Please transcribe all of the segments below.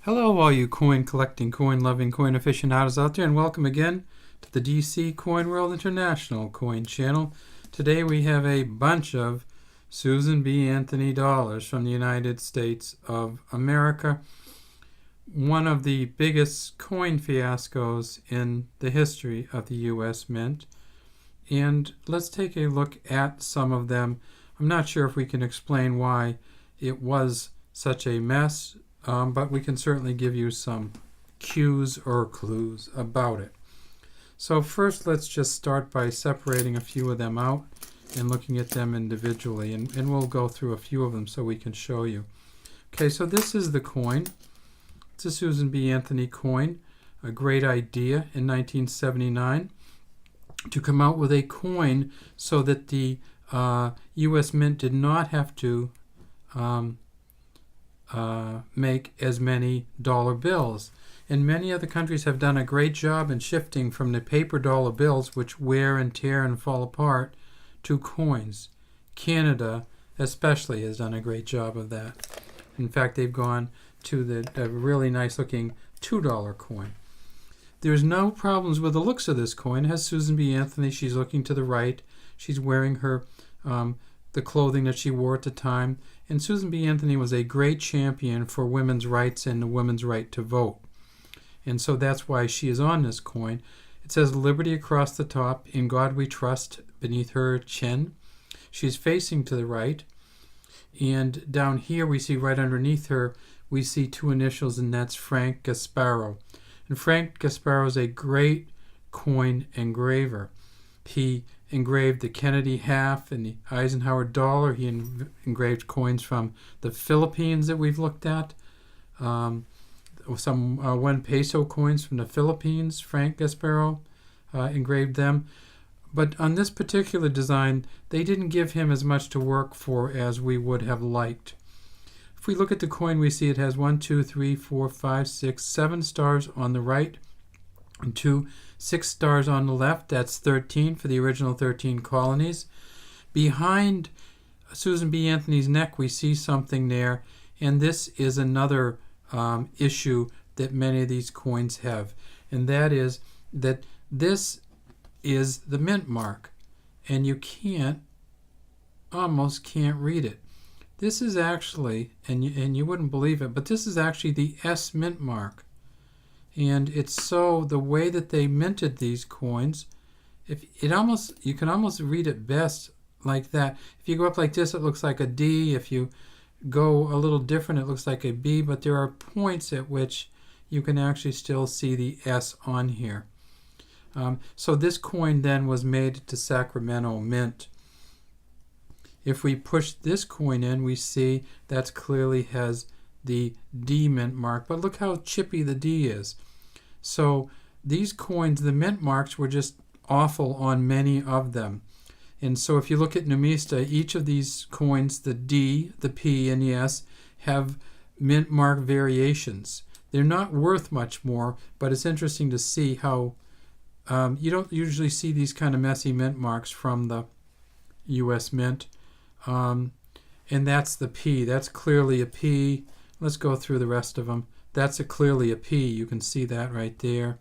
Hello all you coin collecting, coin loving, coin aficionados out there, and welcome again to the DC Coin World International Coin Channel. Today we have a bunch of Susan B. Anthony dollars from the United States of America. One of the biggest coin fiascos in the history of the U.S. Mint. And let's take a look at some of them. I'm not sure if we can explain why it was such a mess, but we can certainly give you some cues or clues about it. So first, let's just start by separating a few of them out and looking at them individually, and we'll go through a few of them so we can show you. Okay, so this is the coin. It's a Susan B. Anthony coin. A great idea in 1979 to come out with a coin so that the U.S. Mint did not have to make as many dollar bills. And many other countries have done a great job in shifting from the paper dollar bills, which wear and tear and fall apart, to coins. Canada especially has done a great job of that. In fact, they've gone to the really nice looking $2 coin. There's no problems with the looks of this coin. It has Susan B. Anthony. She's looking to the right. She's wearing her the clothing that she wore at the time. And Susan B. Anthony was a great champion for women's rights and the women's right to vote. And so that's why she is on this coin. It says liberty across the top, in God we trust, beneath her chin. She's facing to the right. And down here we see right underneath her, we see two initials, and that's Frank Gasparro. And Frank Gasparro is a great coin engraver. He engraved the Kennedy half and the Eisenhower dollar. He engraved coins from the Philippines that we've looked at. Some 1 peso coins from the Philippines. Frank Gasparro engraved them. But on this particular design, they didn't give him as much to work for as we would have liked. If we look at the coin, we see it has 1, 2, 3, 4, 5, 6, 7 stars on the right and 6 stars on the left. That's 13 for the original 13 colonies. Behind Susan B. Anthony's neck, we see something there, and this is another issue that many of these coins have, and that is that this is the mint mark, and you almost can't read it. This is actually, and you wouldn't believe it, but this is actually the S mint mark. And it's so, the way that they minted these coins, you can almost read it best like that. If you go up like this, it looks like a D. If you go a little different, it looks like a B. But there are points at which you can actually still see the S on here. So this coin then was made to Sacramento Mint. If we push this coin in, we see that clearly has the D mint mark, but look how chippy the D is. So these coins, the mint marks, were just awful on many of them. And so if you look at Numista, each of these coins, the D, the P, and the S, have mint mark variations. They're not worth much more, but it's interesting to see how you don't usually see these kind of messy mint marks from the U.S. Mint. And that's the P. That's clearly a P. Let's go through the rest of them. That's clearly a P. You can see that right there.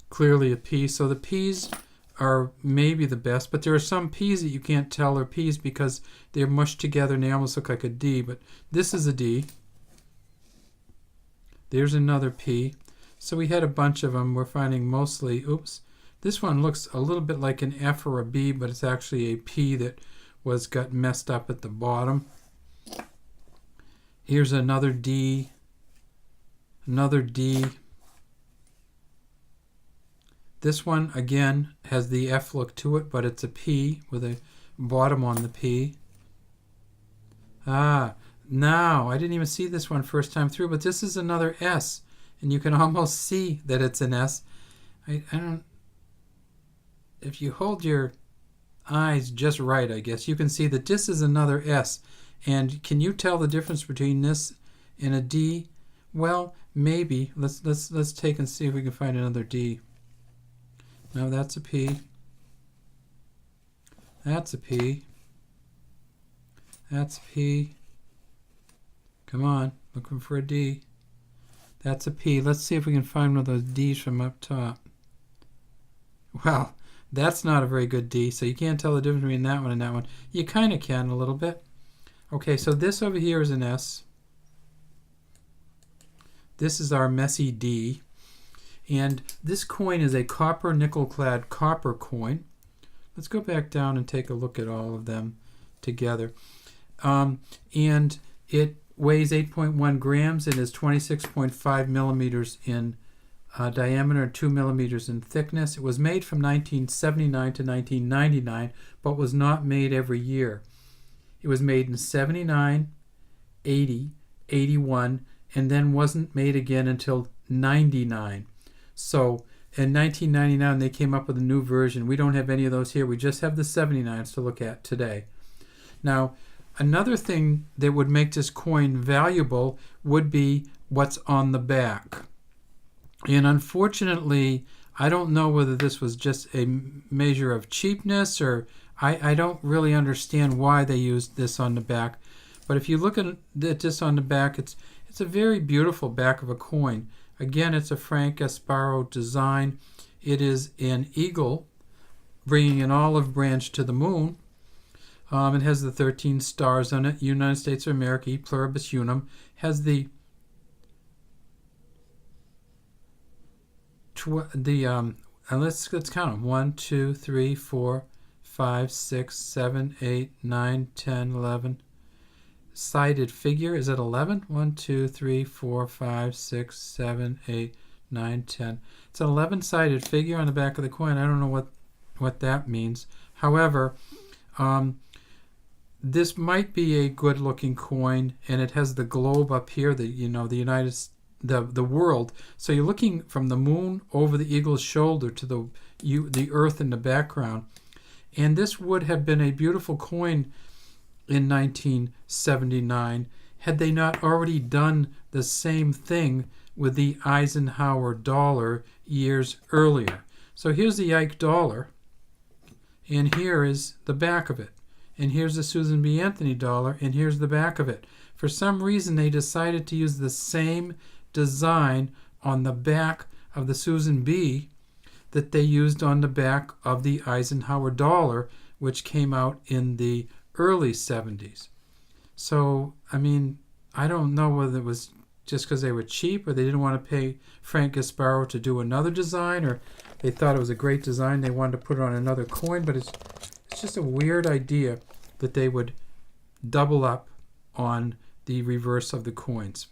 Clearly a P. So the P's are maybe the best, but there are some P's that you can't tell are P's because they're mushed together and they almost look like a D. But this is a D. There's another P. So we had a bunch of them. We're finding mostly, this one looks a little bit like an F or a B, but it's actually a P that got messed up at the bottom. Here's another D, another D. This one, again, has the F look to it, but it's a P with a bottom on the P. Now, I didn't even see this one first time through, but this is another S, and you can almost see that it's an S. If you hold your eyes just right, I guess, you can see that this is another S. And can you tell the difference between this and a D? Well, maybe. Let's take and see if we can find another D. No, that's a P. That's a P. That's a P. Come on. Looking for a D. That's a P. Let's see if we can find one of those D's from up top. Well, that's not a very good D, so you can't tell the difference between that one and that one. You kind of can a little bit. Okay, so this over here is an S. This is our messy D. And this coin is a copper nickel-clad copper coin. Let's go back down and take a look at all of them together. And it weighs 8.1 grams and is 26.5 millimeters in diameter and 2 millimeters in thickness. It was made from 1979 to 1999, but was not made every year. It was made in 79, 80, 81, and then wasn't made again until 99. So in 1999, they came up with a new version. We don't have any of those here. We just have the 79s to look at today. Now, another thing that would make this coin valuable would be what's on the back. And unfortunately, I don't know whether this was just a measure of cheapness or I don't really understand why they used this on the back. But if you look at this on the back, it's a very beautiful back of a coin. Again, it's a Frank Gasparro design. It is an eagle bringing an olive branch to the moon. It has the 13 stars on it. United States of America, E pluribus unum. Has let's count them. 1, 2, 3, 4, 5, 6, 7, 8, 9, 10, 11. Sided figure, is it 11? 1, 2, 3, 4, 5, 6, 7, 8, 9, 10. It's an 11-sided figure on the back of the coin. I don't know what that means. However, this might be a good-looking coin, and it has the globe up here, the world. So you're looking from the moon over the eagle's shoulder to the earth in the background. And this would have been a beautiful coin in 1979 had they not already done the same thing with the Eisenhower dollar years earlier. So here's the Ike dollar, and here is the back of it. And here's the Susan B. Anthony dollar, and here's the back of it. For some reason, they decided to use the same design on the back of the Susan B. that they used on the back of the Eisenhower dollar, which came out in the early 70s. So, I mean, I don't know whether it was just because they were cheap or they didn't want to pay Frank Gasparro to do another design, or they thought it was a great design, they wanted to put it on another coin, but it's just a weird idea that they would double up on the reverse of the coins.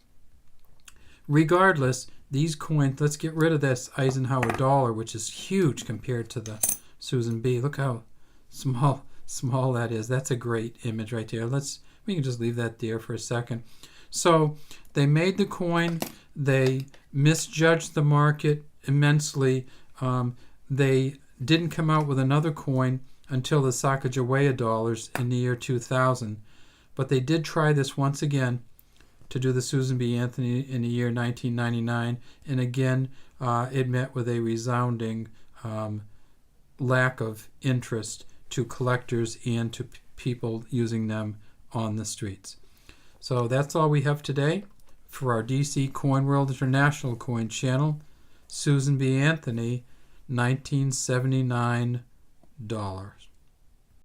Regardless, these coins, let's get rid of this Eisenhower dollar, which is huge compared to the Susan B. Look how small that is. That's a great image right there. We can just leave that there for a second. So they made the coin. They misjudged the market immensely. They didn't come out with another coin until the Sacagawea dollars in the year 2000. But they did try this once again to do the Susan B. Anthony in the year 1999. And again, it met with a resounding lack of interest to collectors and to people using them on the streets. So that's all we have today for our DC Coin World International Coin channel. Susan B. Anthony, 1979 dollar.